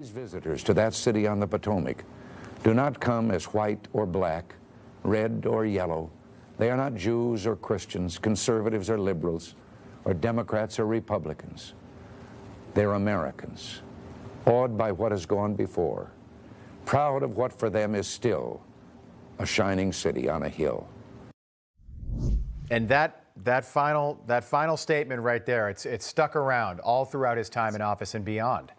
These visitors to that city on the Potomac do not come as white or black, red or yellow. They are not Jews or Christians, conservatives or liberals, or Democrats or Republicans. They're Americans, awed by what has gone before, proud of what for them is still a shining city on a hill. And that final statement right there, it's stuck around all throughout his time in office and beyond.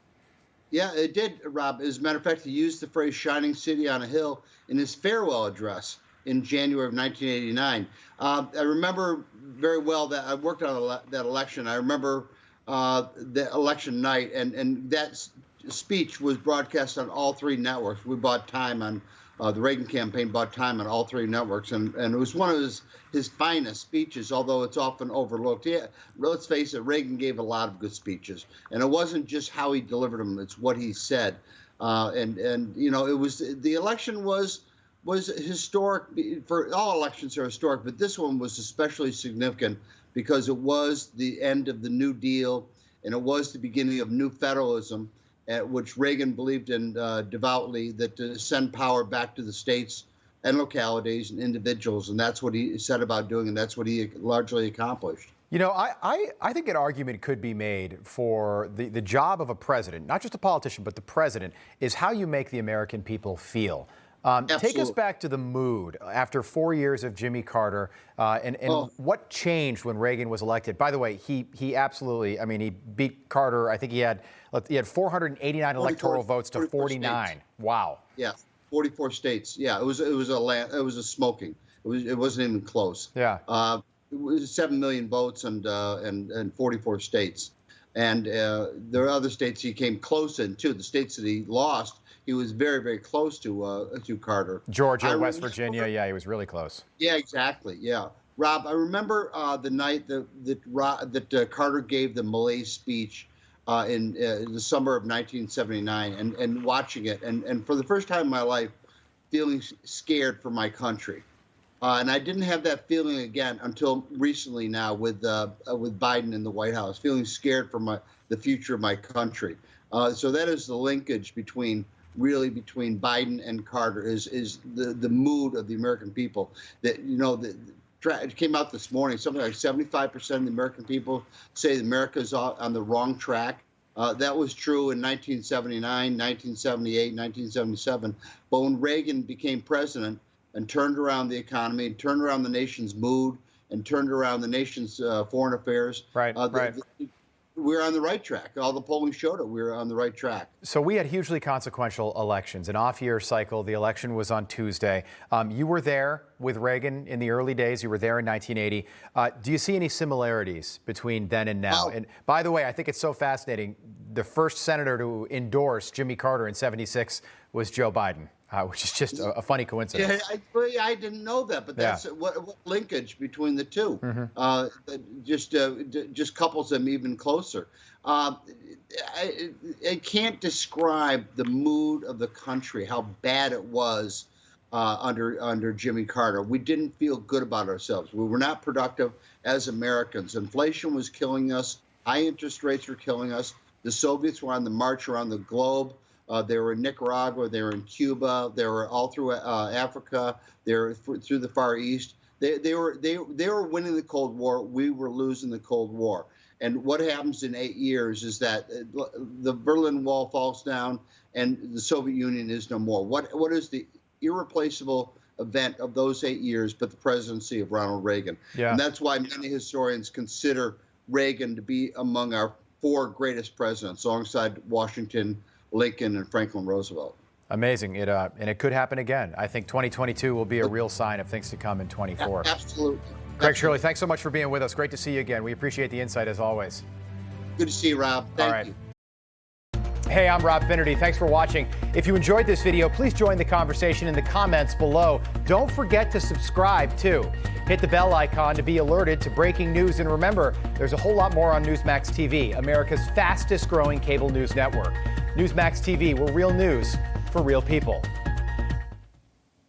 Yeah, it did, Rob. As a matter of fact, he used the phrase shining city on a hill in his farewell address in January of 1989. I remember very well that I worked on that election. I remember the election night, and that speech was broadcast on all three networks. We bought time on the Reagan campaign, bought time on all three networks, and it was one of his finest speeches, although it's often overlooked. Yeah, let's face it, Reagan gave a lot of good speeches, and it wasn't just how he delivered them; it's what he said. And you know, it was the election was historic. For all elections are historic, but this one was especially significant because it was the end of the New Deal, and it was the beginning of new federalism, which Reagan believed in devoutly, that to send power back to the states and localities and individuals. And that's what he set about doing, and that's what he largely accomplished. You know, I think an argument could be made for the job of a president, not just a politician, but the president, is how you make the American people feel. Take us back to the mood after 4 years of Jimmy Carter and what changed when Reagan was elected. By the way, he absolutely, I mean, he beat Carter. I think he had 489 electoral votes to 49. States. Wow. Yeah, 44 states. Yeah, it was a smoking. It wasn't even close. Yeah. It was 7 million votes and 44 states. And there are other states he came close in too. The states that he lost, he was very, very close to Carter. Georgia, West Virginia, yeah, he was really close. Yeah, exactly. Yeah, Rob, I remember the night that Carter gave the Malay speech in the summer of 1979, and watching it, and for the first time in my life, feeling scared for my country. And I didn't have that feeling again until recently now with Biden in the White House, feeling scared for the future of my country. So that is the linkage between Biden and Carter is the mood of the American people. That, you know, it came out this morning, something like 75% of the American people say America's on the wrong track. That was true in 1979, 1978, 1977. But when Reagan became president and turned around the economy, and turned around the nation's mood, and turned around the nation's foreign affairs, right. We're on the right track. All the polling showed it. We were on the right track. So we had hugely consequential elections, an off-year cycle. The election was on Tuesday. You were there with Reagan in the early days. You were there in 1980. Do you see any similarities between then and now? And by the way, I think it's so fascinating. The first senator to endorse Jimmy Carter in '76 was Joe Biden. Which is just a funny coincidence. Yeah, I didn't know that, but that's what linkage between the two. Just couples them even closer. I can't describe the mood of the country, how bad it was under Jimmy Carter. We didn't feel good about ourselves. We were not productive as Americans. Inflation was killing us. High interest rates were killing us. The Soviets were on the march around the globe. They were in Nicaragua, they were in Cuba, they were all through Africa, they were through the Far East. They were winning the Cold War. We were losing the Cold War. And what happens in 8 years is that the Berlin Wall falls down and the Soviet Union is no more. What is the irreplaceable event of those 8 years but the presidency of Ronald Reagan? Yeah. And that's why many historians consider Reagan to be among our 4 greatest presidents, alongside Washington, Lincoln, and Franklin Roosevelt. Amazing. And it could happen again. I think 2022 will be a real sign of things to come in 24. Absolutely. Craig Shirley, thanks so much for being with us. Great to see you again. We appreciate the insight as always. Good to see you, Rob. Thank you. Hey, I'm Rob Finnerty. Thanks for watching. If you enjoyed this video, please join the conversation in the comments below. Don't forget to subscribe, too. Hit the bell icon to be alerted to breaking news. And remember, there's a whole lot more on Newsmax TV, America's fastest growing cable news network. Newsmax TV, we're real news for real people.